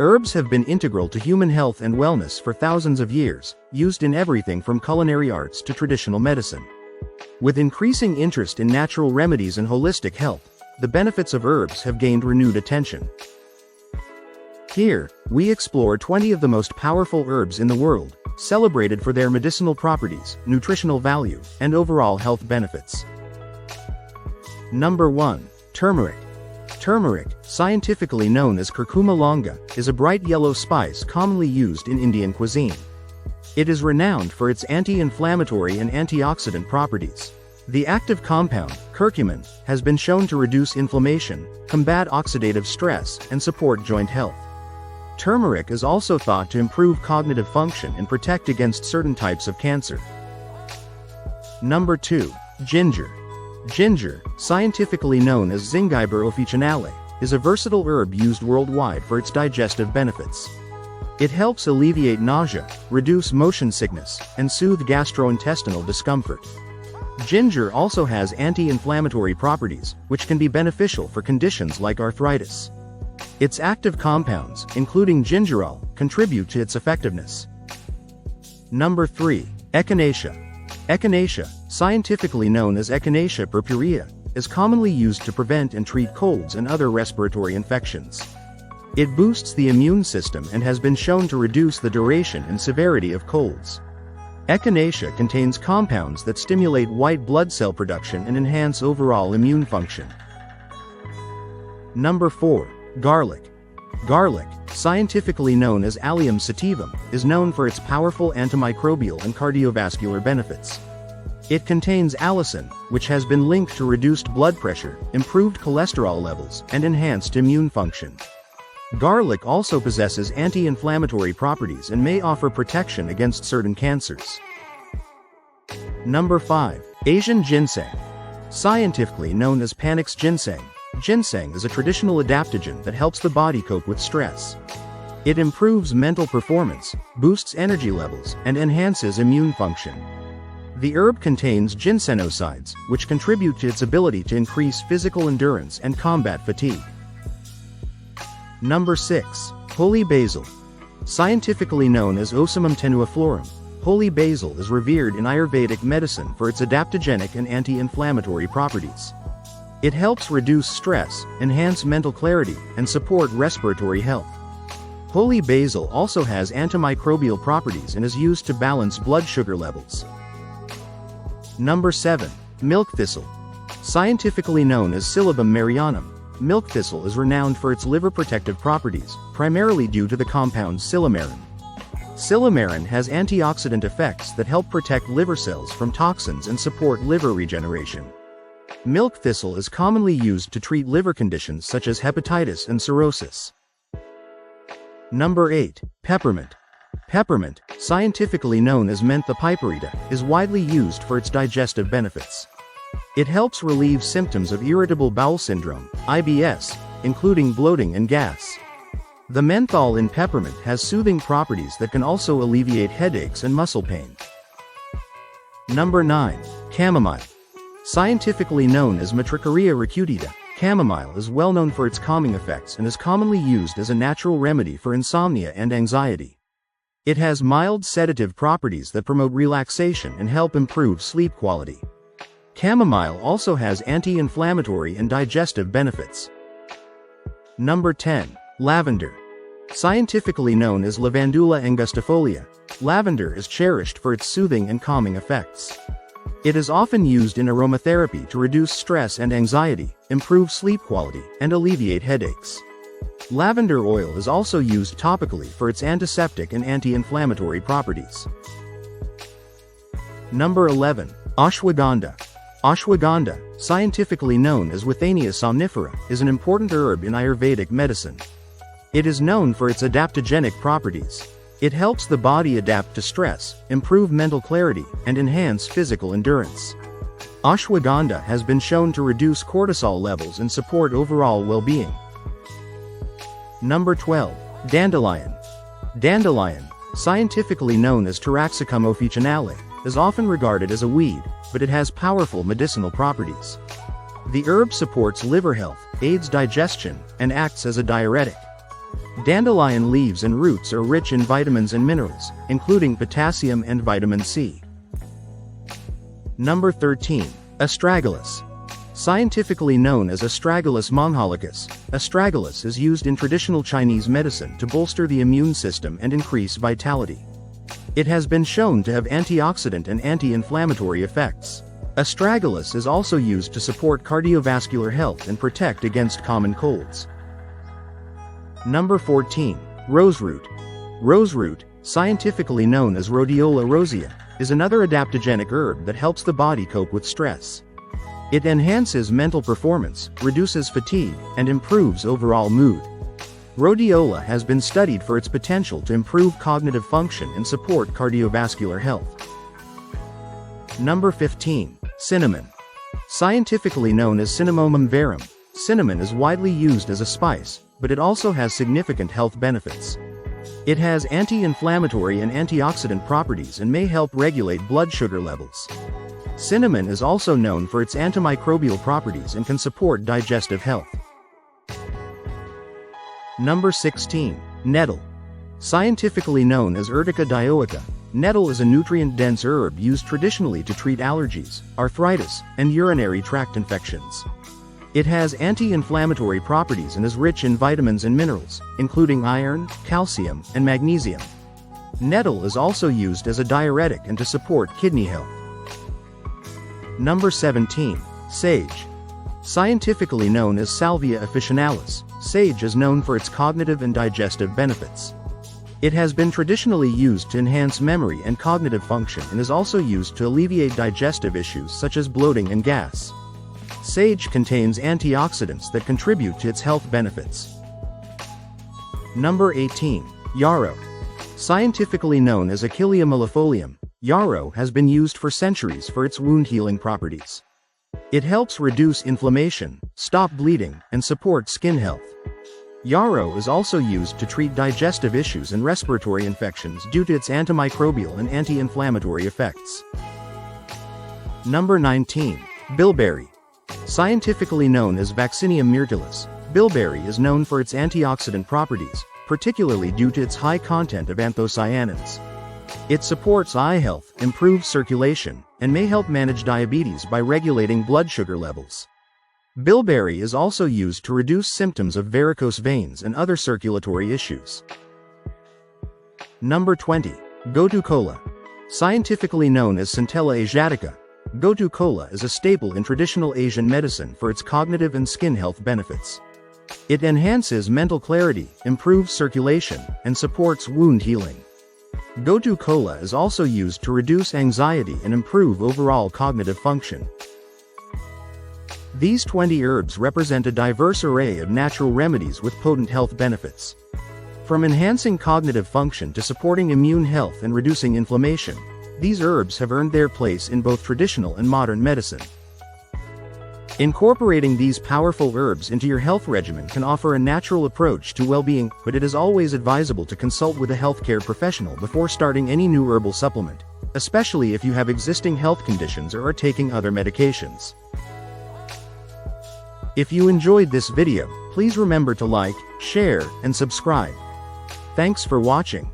Herbs have been integral to human health and wellness for thousands of years, used in everything from culinary arts to traditional medicine. With increasing interest in natural remedies and holistic health, the benefits of herbs have gained renewed attention. Here, we explore 20 of the most powerful herbs in the world, celebrated for their medicinal properties, nutritional value, and overall health benefits. Number 1. Turmeric. Turmeric, scientifically known as curcuma longa, is a bright yellow spice commonly used in Indian cuisine. It is renowned for its anti-inflammatory and antioxidant properties. The active compound, curcumin, has been shown to reduce inflammation, combat oxidative stress, and support joint health. Turmeric is also thought to improve cognitive function and protect against certain types of cancer. Number 2. Ginger. Ginger, scientifically known as zingy officinale, is a versatile herb used worldwide for its digestive benefits. It helps alleviate nausea, reduce motion sickness, and soothe gastrointestinal discomfort. Ginger also has anti-inflammatory properties, which can be beneficial for conditions like arthritis. Its active compounds, including gingerol, contribute to its effectiveness. Number 3. Echinacea. Echinacea, scientifically known as Echinacea purpurea, is commonly used to prevent and treat colds and other respiratory infections. It boosts the immune system and has been shown to reduce the duration and severity of colds. Echinacea contains compounds that stimulate white blood cell production and enhance overall immune function. Number 4. Garlic. Garlic, scientifically known as Allium sativum, is known for its powerful antimicrobial and cardiovascular benefits. It contains allicin, which has been linked to reduced blood pressure, improved cholesterol levels, and enhanced immune function. Garlic also possesses anti-inflammatory properties and may offer protection against certain cancers. Number 5. Asian ginseng. Scientifically known as Panax ginseng, ginseng is a traditional adaptogen that helps the body cope with stress. It improves mental performance, boosts energy levels, and enhances immune function. The herb contains ginsenosides, which contribute to its ability to increase physical endurance and combat fatigue. Number 6. Holy basil. Scientifically known as Ocimum tenuiflorum, holy basil is revered in Ayurvedic medicine for its adaptogenic and anti-inflammatory properties. It helps reduce stress, enhance mental clarity, and support respiratory health. Holy basil also has antimicrobial properties and is used to balance blood sugar levels. Number 7. Milk thistle. Scientifically known as Silybum marianum, milk thistle is renowned for its liver protective properties, primarily due to the compound silymarin. Silymarin has antioxidant effects that help protect liver cells from toxins and support liver regeneration. Milk thistle is commonly used to treat liver conditions such as hepatitis and cirrhosis. Number 8. Peppermint. Peppermint, scientifically known as Mentha piperita, is widely used for its digestive benefits. It helps relieve symptoms of irritable bowel syndrome, IBS, including bloating and gas. The menthol in peppermint has soothing properties that can also alleviate headaches and muscle pain. Number 9. Chamomile. Scientifically known as Matricaria recutita, chamomile is well known for its calming effects and is commonly used as a natural remedy for insomnia and anxiety. It has mild sedative properties that promote relaxation and help improve sleep quality. Chamomile also has anti-inflammatory and digestive benefits. Number 10. Lavender. Scientifically known as Lavandula angustifolia, lavender is cherished for its soothing and calming effects. It is often used in aromatherapy to reduce stress and anxiety, improve sleep quality, and alleviate headaches. Lavender oil is also used topically for its antiseptic and anti-inflammatory properties. Number 11. Ashwagandha. Ashwagandha, scientifically known as Withania somnifera, is an important herb in Ayurvedic medicine. It is known for its adaptogenic properties. It helps the body adapt to stress, improve mental clarity, and enhance physical endurance. Ashwagandha has been shown to reduce cortisol levels and support overall well-being. Number 12. Dandelion. Dandelion, scientifically known as Taraxacum officinale, is often regarded as a weed, but it has powerful medicinal properties. The herb supports liver health, aids digestion, and acts as a diuretic. Dandelion leaves and roots are rich in vitamins and minerals, including potassium and vitamin C. Number 13. Astragalus. Scientifically known as Astragalus monholicus, astragalus is used in traditional Chinese medicine to bolster the immune system and increase vitality. It has been shown to have antioxidant and anti-inflammatory effects. Astragalus is also used to support cardiovascular health and protect against common colds. Number 14. Roseroot. Roseroot, scientifically known as Rhodiola rosea, is another adaptogenic herb that helps the body cope with stress. It enhances mental performance, reduces fatigue, and improves overall mood. Rhodiola has been studied for its potential to improve cognitive function and support cardiovascular health. Number 15. Cinnamon. Scientifically known as Cinnamomum verum, cinnamon is widely used as a spice, but it also has significant health benefits. It has anti-inflammatory and antioxidant properties and may help regulate blood sugar levels. Cinnamon is also known for its antimicrobial properties and can support digestive health. Number 16. Nettle. Scientifically known as Urtica dioica, nettle is a nutrient-dense herb used traditionally to treat allergies, arthritis, and urinary tract infections. It has anti-inflammatory properties and is rich in vitamins and minerals, including iron, calcium, and magnesium. Nettle is also used as a diuretic and to support kidney health. Number 17. Sage. Scientifically known as Salvia officinalis, sage is known for its cognitive and digestive benefits. It has been traditionally used to enhance memory and cognitive function and is also used to alleviate digestive issues such as bloating and gas. Sage contains antioxidants that contribute to its health benefits. Number 18. Yarrow. Scientifically known as Achillea millefolium, yarrow has been used for centuries for its wound-healing properties. It helps reduce inflammation, stop bleeding, and support skin health. Yarrow is also used to treat digestive issues and respiratory infections due to its antimicrobial and anti-inflammatory effects. Number 19. Bilberry. Scientifically known as Vaccinium myrtillus, bilberry is known for its antioxidant properties, particularly due to its high content of anthocyanins. It supports eye health, improves circulation, and may help manage diabetes by regulating blood sugar levels. Bilberry is also used to reduce symptoms of varicose veins and other circulatory issues. Number 20. Gotu Kola. Scientifically known as Centella asiatica, Gotu Kola is a staple in traditional Asian medicine for its cognitive and skin health benefits. It enhances mental clarity, improves circulation, and supports wound healing. Gotu Kola is also used to reduce anxiety and improve overall cognitive function. These 20 herbs represent a diverse array of natural remedies with potent health benefits. From enhancing cognitive function to supporting immune health and reducing inflammation, these herbs have earned their place in both traditional and modern medicine. Incorporating these powerful herbs into your health regimen can offer a natural approach to well-being, but it is always advisable to consult with a healthcare professional before starting any new herbal supplement, especially if you have existing health conditions or are taking other medications. If you enjoyed this video, please remember to like, share, and subscribe. Thanks for watching.